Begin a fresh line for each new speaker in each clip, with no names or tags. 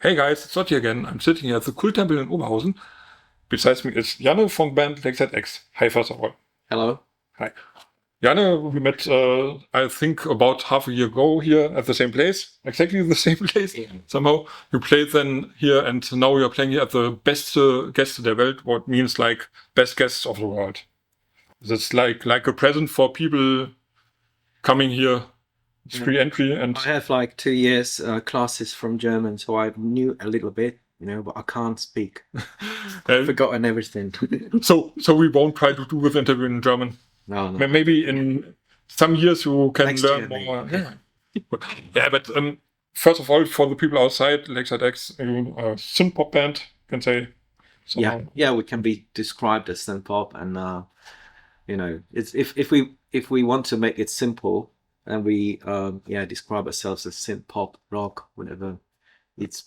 Hey guys, it's Otti again. I'm sitting here at the Kulttempel in Oberhausen. Besides me is Janne from band LAKESIDE X. Hi, first of all.
Hello.
Hi. Janne, we met, I think, about half a year ago here at the same place. Exactly the same place.
Yeah.
Somehow. You played then here and now you're playing here at the beste Gäste der Welt, what means like best guests of the world. That's like a present for people coming here. It's free entry and...
I have like 2 years classes from German, so I knew a little bit, but I can't speak. I've forgotten everything.
So we won't try to do this interview in German.
No.
Maybe in some years you can
Next
learn
year,
more.
maybe.
Yeah, but first of all, for the people outside, LAKESIDE X, a synth pop band, you can say. Somehow.
Yeah, we can be described as synth pop, and it's if we want to make it simple, and we describe ourselves as synth pop, rock, whatever. It's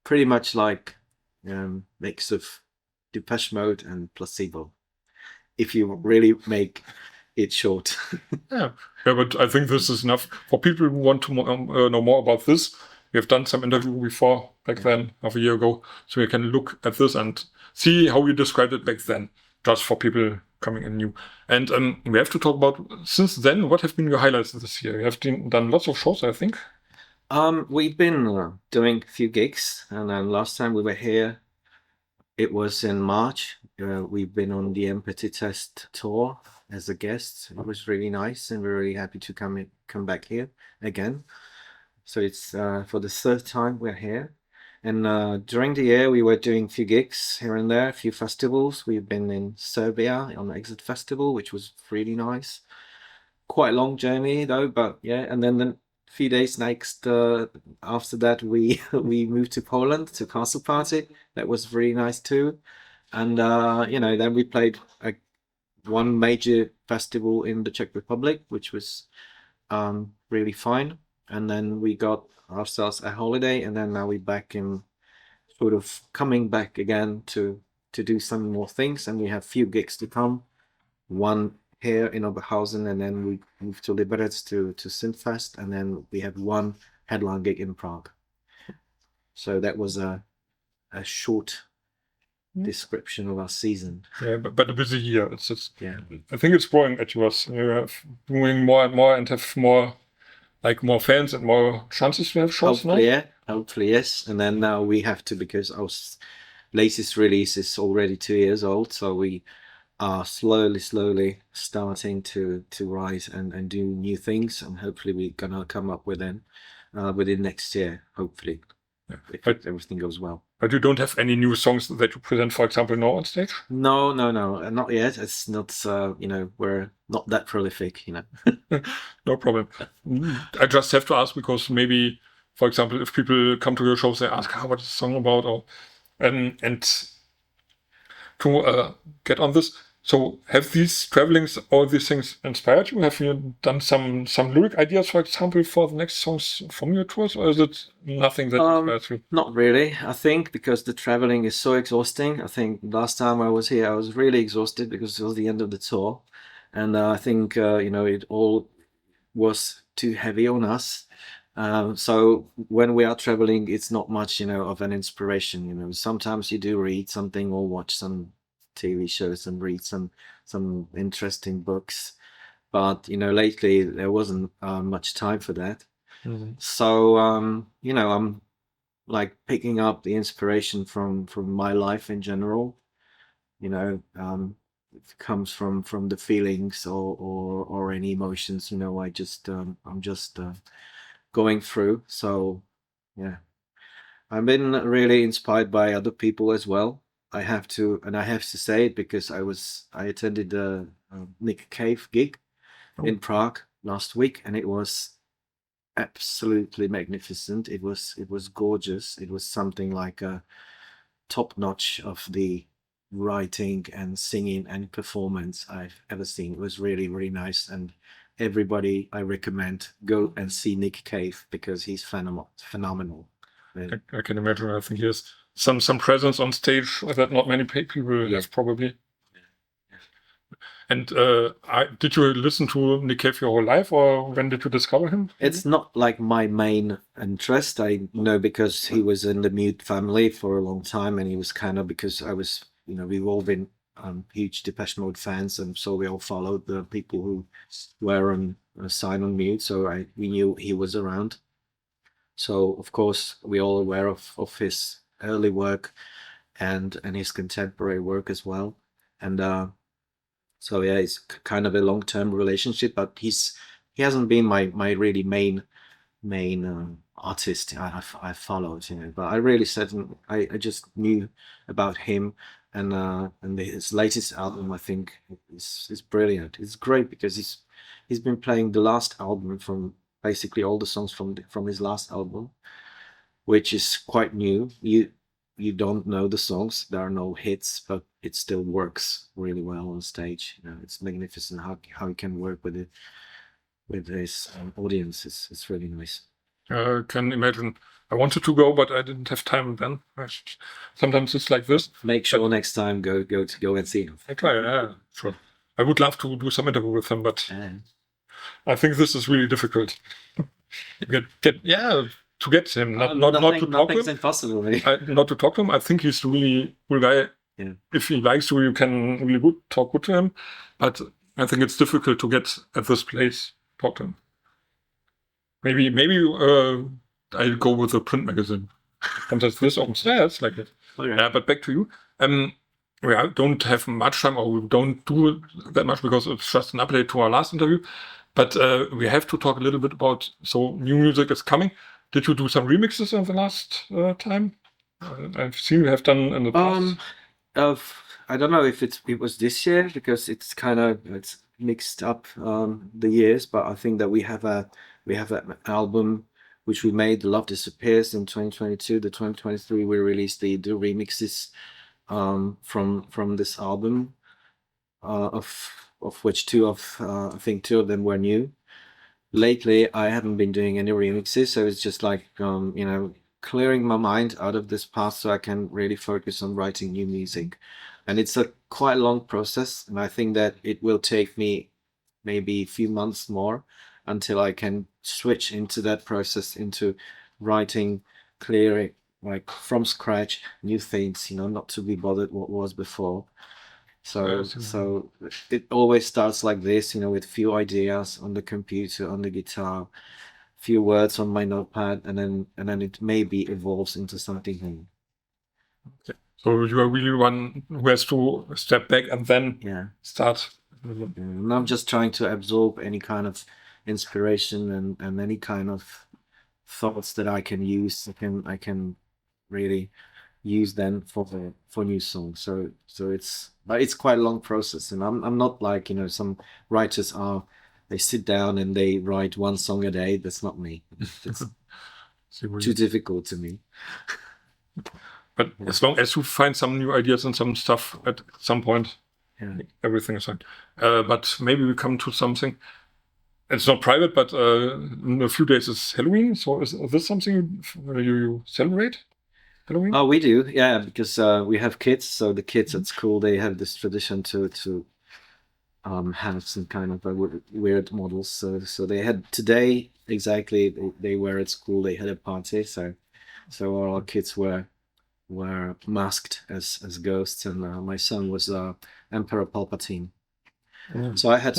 pretty much like mix of Depeche Mode and Placebo. If you really make it short.
Yeah, but I think this is enough for people who want to know more about this. We have done some interview before back then, half a year ago, so you can look at this and see how we described it back then, just for people coming in new. And we have to talk about, since then, what have been your highlights this year? You have done lots of shows, I think.
We've been doing a few gigs, and then last time we were here, it was in March. We've been on the Empathy Test tour as a guest. It was really nice, and we're really happy to come back here again. So it's for the third time we're here. And during the year, we were doing a few gigs here and there, a few festivals. We've been in Serbia on the Exit Festival, which was really nice. Quite a long journey though, but yeah. And then a few days next after that, we moved to Poland to Castle Party. That was really nice too. And then we played one major festival in the Czech Republic, which was really fine. And then we got ourselves a holiday, and then now we're back in sort of coming back again to do some more things, and we have few gigs to come. One here in Oberhausen, and then we move to Liberec to Synthfest, and then we have one headline gig in Prague. So that was a short description of our season.
Yeah, but a busy year. It's just,
yeah.
I think it's growing at yours. You're doing more and more and have more fans and more chances to have shows now?
Yeah, hopefully, yes. And then now we have to, because our latest release is already 2 years old, so we are slowly starting to write and do new things, and hopefully we're gonna come up with them within next year, hopefully, if everything goes well.
But you don't have any new songs that you present, for example, now on stage?
No, not yet. It's not, we're not that prolific,
No problem. I just have to ask because maybe, for example, if people come to your shows, they ask, what is the song about? Or and to get on this, so have these travelings, all these things inspired you? Have you done some lyric ideas, for example, for the next songs from your tours, or is it nothing that inspires you?
Not really, I think, because the traveling is so exhausting. I think last time I was here, I was really exhausted because it was the end of the tour. And I think, it all was too heavy on us. So when we are traveling, it's not much, of an inspiration. Sometimes you do read something or watch some TV shows and read some interesting books. But, lately there wasn't much time for that.
Mm-hmm.
So, I'm like picking up the inspiration from my life in general. It comes from the feelings or any emotions, I'm just going through. So yeah, I've been really inspired by other people as well. I have to say it because I attended a Nick Cave gig in Prague last week, and it was absolutely magnificent. It was gorgeous. It was something like a top notch of the writing and singing and performance I've ever seen. It was really, really nice, and everybody, I recommend, go and see Nick Cave because he's phenomenal.
I can imagine. I think he has some presence on stage that not many people have probably. And did you listen to Nick Cave your whole life, or when did you discover him?
It's not like my main interest. I know because he was in the Mute family for a long time, and he was kind of, because I was, we've all been huge Depeche Mode fans, and so we all followed the people who were on signed on Mute. So we knew he was around. So of course we all aware of his early work and his contemporary work as well. And so yeah, it's kind of a long-term relationship, but he hasn't been my really main artist I followed, But I really I just knew about him, and his latest album I think is brilliant. It's great because he's been playing the last album from basically all the songs from his last album, which is quite new. You don't know the songs, there are no hits, but it still works really well on stage. It's magnificent how he can work with his audience. It's really nice.
Can imagine. I wanted to go, but I didn't have time then. Sometimes it's like this.
Make sure next time go and see him.
I try. Yeah, sure. I would love to do some interview with him, but I think this is really difficult. To get him, not to talk to him.
Nothing's impossible.
Not to talk to him. I think he's a really cool guy.
Yeah.
If he likes you can really talk good to him. But I think it's difficult to get at this place, talk to him. Maybe I'll go with a print magazine. Sometimes this opens. Yeah, it's like it.
Okay.
Yeah, but back to you. We don't have much time, or we don't do that much because it's just an update to our last interview. But we have to talk a little bit about, so new music is coming. Did you do some remixes in the last time? I've seen you have done in the past.
I don't know if it was this year, because it's mixed up the years, but I think that we have an album which we made, Love Disappears, in 2022. The 2023 we released the remixes from this album, of which I think two of them were new. Lately I haven't been doing any remixes, so it's just like clearing my mind out of this past so I can really focus on writing new music. And it's a quite long process, and I think that it will take me maybe a few months more until I can switch into that process, into writing, clearing, like from scratch, new things, not to be bothered what was before. So it always starts like this, with few ideas on the computer, on the guitar, few words on my notepad, and then it maybe evolves into something new.
Okay. So you are really one who has to step back and then start.
And I'm just trying to absorb any kind of inspiration and any kind of thoughts that I can use. I can really use them for new songs. So it's quite a long process, and I'm not like some writers are. They sit down and they write one song a day. That's not me. It's too difficult to me.
But as long as you find some new ideas and some stuff at some point, everything is fine. But maybe we come to something. It's not private, but in a few days is Halloween. So is this something you celebrate? Halloween?
Oh, we do, yeah, because we have kids. So the kids at school, they have this tradition to have some kind of weird models. So they had today exactly. They were at school. They had a party. So all our kids were masked as ghosts, and my son was Emperor Palpatine. So I had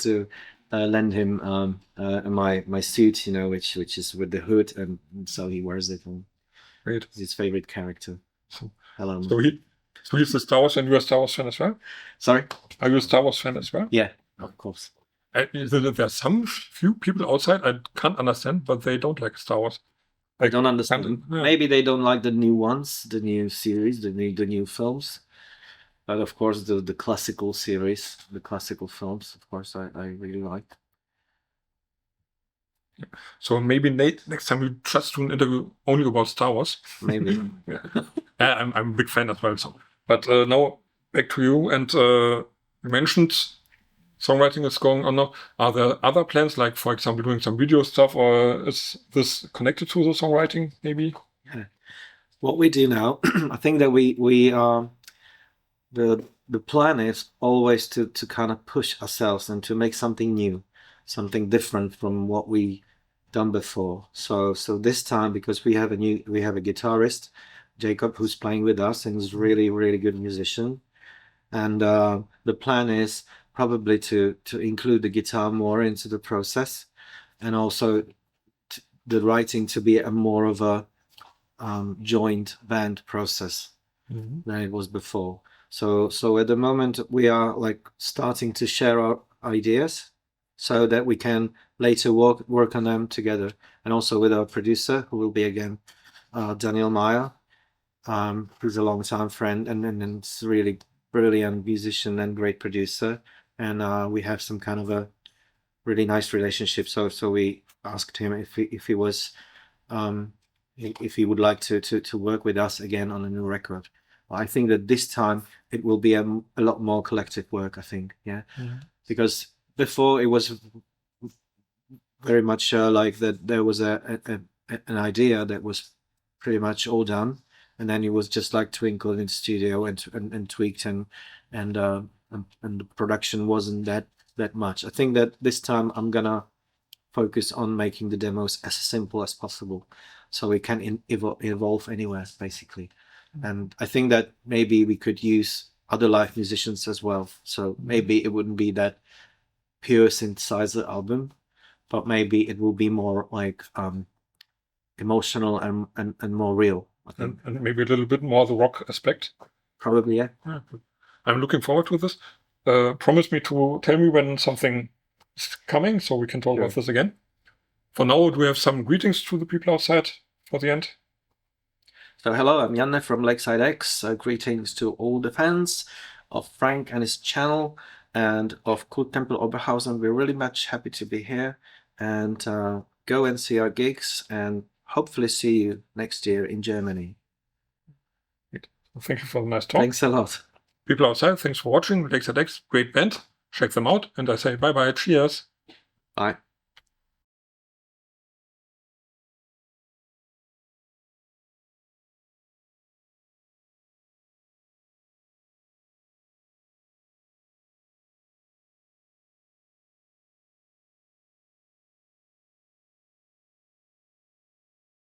to lend him my suit, which is with the hood, and so he wears it.
Great.
It's his favorite character. Hello.
So he's a Star Wars, and you're a Star Wars fan as well?
Sorry?
Are you a Star Wars fan as well?
Yeah, of course.
There are some few people outside I can't understand, but they don't like Star Wars.
I don't understand. Maybe they don't like the new ones, the new series, the new films. But of course, the classical series, the classical films, of course, I really like.
So maybe next time we just do an interview only about Star Wars.
Maybe.
I'm a big fan as well. So, but now back to you. And you mentioned songwriting is going on now. Are there other plans, like for example doing some video stuff, or is this connected to the songwriting? Maybe. Yeah.
What we do now, I think that we the the plan is always to kind of push ourselves and to make something new, something different from what we done before. So this time, because we have a guitarist, Jacob, who's playing with us and is really, really good musician. And the plan is probably to include the guitar more into the process, and also the writing to be a more of a joint band process than it was before. So at the moment we are like starting to share our ideas so that we can later work on them together, and also with our producer, who will be again Daniel Meyer, who's a long-time friend and it's really brilliant musician and great producer, and we have some kind of a really nice relationship. So we asked him if he was if he would like to work with us again on a new record. I think that this time it will be a lot more collective work, I think, because before it was very much like that there was an idea that was pretty much all done, and then it was just like twinkled in the studio and tweaked, and the production wasn't that much. I think that this time I'm gonna focus on making the demos as simple as possible, so we can evolve anywhere, basically. And I think that maybe we could use other live musicians as well. So maybe it wouldn't be that pure synthesizer album, but maybe it will be more like emotional and more real, I think.
And maybe a little bit more the rock aspect.
Probably, yeah.
I'm looking forward to this. Promise me to tell me when something is coming, so we can talk about this again. For now, do we have some greetings to the people outside for the end?
So hello, I'm Janne from LAKESIDE X. Greetings to all the fans of Frank and his channel, and of Kulttempel Oberhausen. We're really much happy to be here, and go and see our gigs, and hopefully see you next year in Germany.
Thank you for the nice talk.
Thanks a lot.
People outside, thanks for watching. LAKESIDE X, great band. Check them out, and I say bye-bye. Cheers.
Bye.